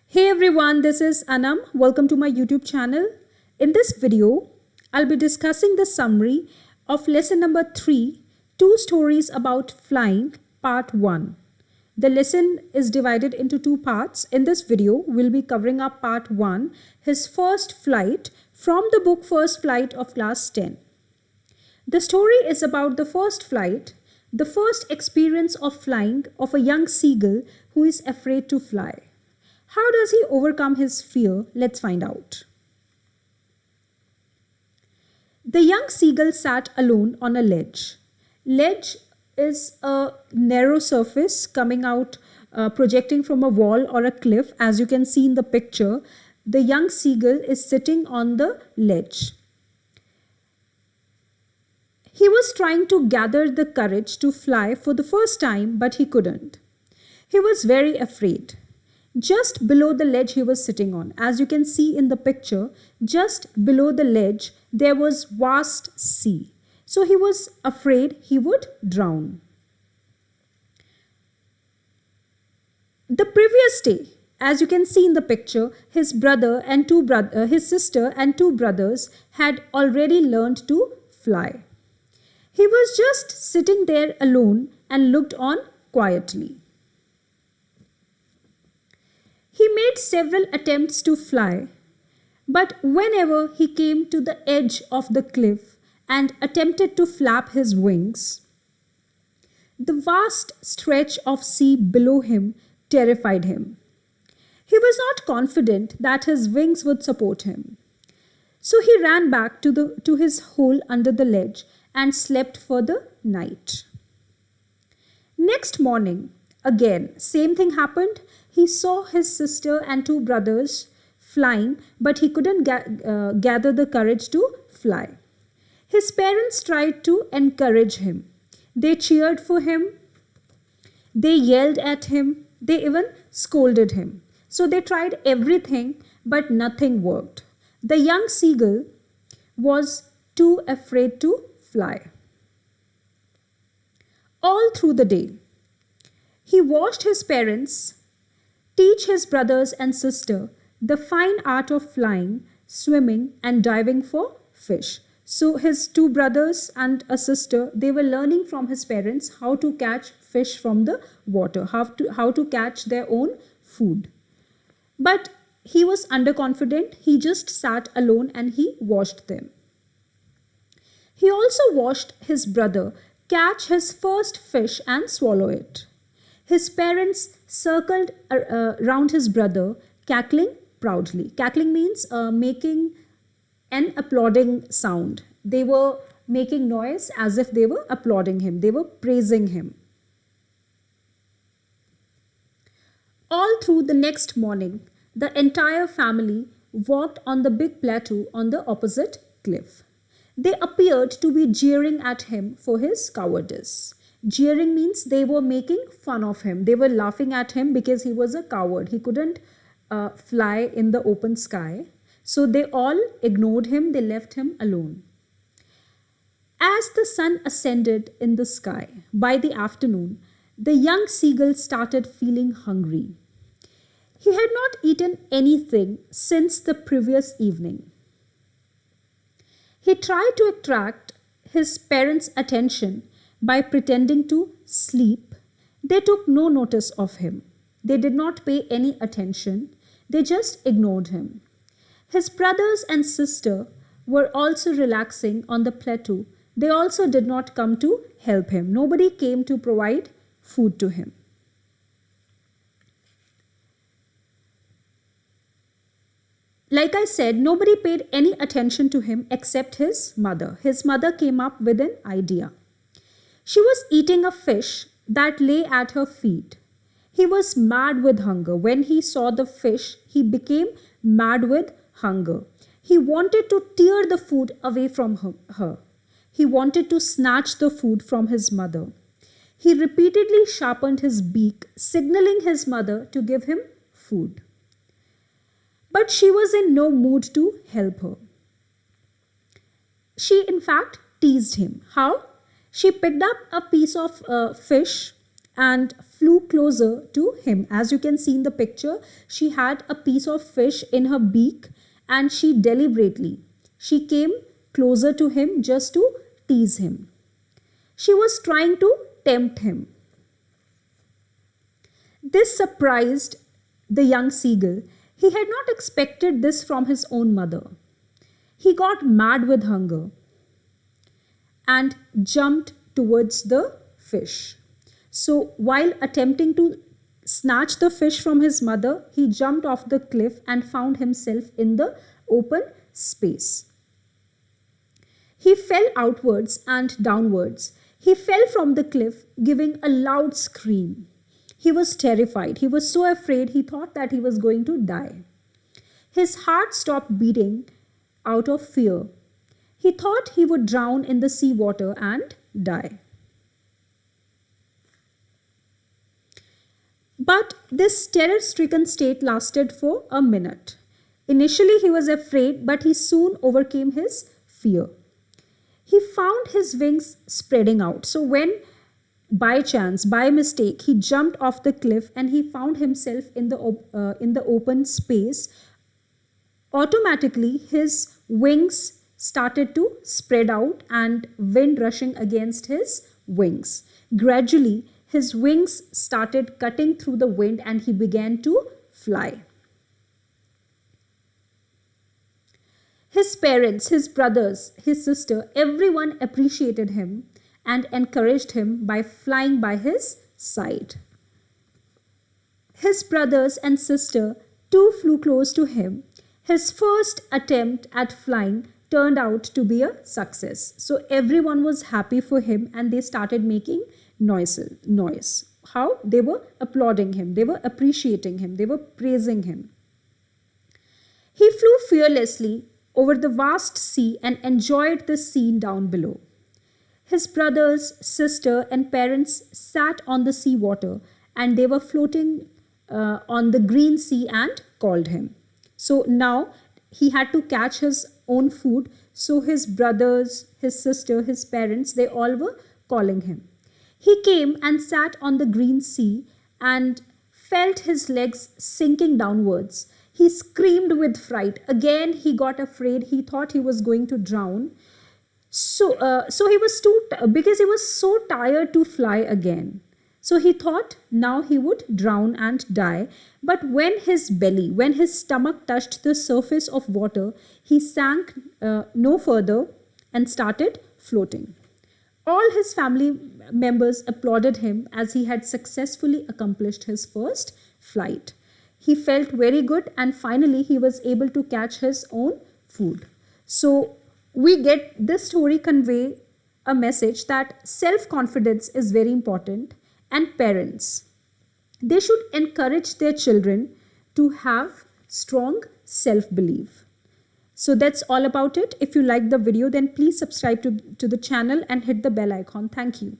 Hey everyone, this is Anam. Welcome to my YouTube channel. In this video, I'll be discussing the summary of lesson number 3, Two Stories About Flying, part 1. The lesson is divided into two parts. In this video, we'll be covering up part 1, his first flight from the book First Flight of class 10. The story is about the first flight, the first experience of flying of a young seagull who is afraid to fly. How does he overcome his fear? Let's find out. The young seagull sat alone on a ledge. Ledge is a narrow surface coming out, projecting from a wall or a cliff. As you can see in the picture, the young seagull is sitting on the ledge. He was trying to gather the courage to fly for the first time, but he couldn't. He was very afraid. Just below the ledge he was sitting on, as you can see in the picture, just below the ledge there was vast sea. So he was afraid he would drown. The previous day, as you can see in the picture, his sister and two brothers had already learned to fly. He was just sitting there alone and looked on quietly. He made several attempts to fly, but whenever he came to the edge of the cliff and attempted to flap his wings, the vast stretch of sea below him terrified him. He was not confident that his wings would support him. So he ran back to his hole under the ledge and slept for the night. Next morning, again, same thing happened. He saw his sister and two brothers flying, but he couldn't gather the courage to fly. His parents tried to encourage him. They cheered for him. They yelled at him. They even scolded him. So they tried everything, but nothing worked. The young seagull was too afraid to fly. All through the day, he watched his parents teach his brothers and sister the fine art of flying, swimming, and diving for fish. So his two brothers and a sister, they were learning from his parents how to catch fish from the water, how to catch their own food. But he was underconfident. He just sat alone and he watched them. He also watched his brother catch his first fish and swallow it. His parents circled around his brother, cackling proudly. Cackling means making an applauding sound. They were making noise as if they were applauding him. They were praising him. All through the next morning, the entire family walked on the big plateau on the opposite cliff. They appeared to be jeering at him for his cowardice. Jeering means they were making fun of him. They were laughing at him because he was a coward. He couldn't fly in the open sky. So they all ignored him. They left him alone. As the sun ascended in the sky, by the afternoon, the young seagull started feeling hungry. He had not eaten anything since the previous evening. He tried to attract his parents' attention by pretending to sleep. They took no notice of him. They did not pay any attention. They just ignored him. His brothers and sister were also relaxing on the plateau. They also did not come to help him. Nobody came to provide food to him. Like I said, nobody paid any attention to him except his mother. His mother came up with an idea. She was eating a fish that lay at her feet. He was mad with hunger. When he saw the fish, he became mad with hunger. He wanted to tear the food away from her. He wanted to snatch the food from his mother. He repeatedly sharpened his beak, signaling his mother to give him food. But she was in no mood to help her. She, in fact, teased him. How? She picked up a piece of fish and flew closer to him. As you can see in the picture, she had a piece of fish in her beak, and she came closer to him just to tease him. She was trying to tempt him. This surprised the young seagull. He had not expected this from his own mother. He got mad with hunger and jumped towards the fish. So while attempting to snatch the fish from his mother, he jumped off the cliff and found himself in the open space. He fell outwards and downwards. He fell from the cliff, giving a loud scream. He was terrified. He was so afraid he thought that he was going to die. His heart stopped beating out of fear. He thought he would drown in the sea water and die. But this terror-stricken state lasted for a minute. Initially he was afraid, but he soon overcame his fear. He found his wings spreading out. So when by chance, by mistake, he jumped off the cliff and he found himself in the open space, automatically his wings started to spread out and wind rushing against his wings. Gradually, his wings started cutting through the wind and he began to fly. His parents, his brothers, his sister, everyone appreciated him and encouraged him by flying by his side. His brothers and sister too flew close to him. His first attempt at flying turned out to be a success. So everyone was happy for him and they started making noise. How? They were applauding him, they were appreciating him, they were praising him. He flew fearlessly over the vast sea and enjoyed the scene down below. His brothers, sister, and parents sat on the sea water and they were floating on the green sea and called him. So now he had to catch his own food. So his brothers, his sister, his parents, they all were calling him. He came and sat on the green sea and felt his legs sinking downwards. He screamed with fright. Again, he got afraid. He thought he was going to drown. So he was because he was so tired to fly again. So he thought now he would drown and die. But when his stomach touched the surface of water, he sank no further and started floating. All his family members applauded him as he had successfully accomplished his first flight. He felt very good and finally he was able to catch his own food. So we get this story convey a message that self-confidence is very important, and parents, they should encourage their children to have strong self-belief. So that's all about it. If you like the video, then please subscribe to the channel and hit the bell icon. Thank you.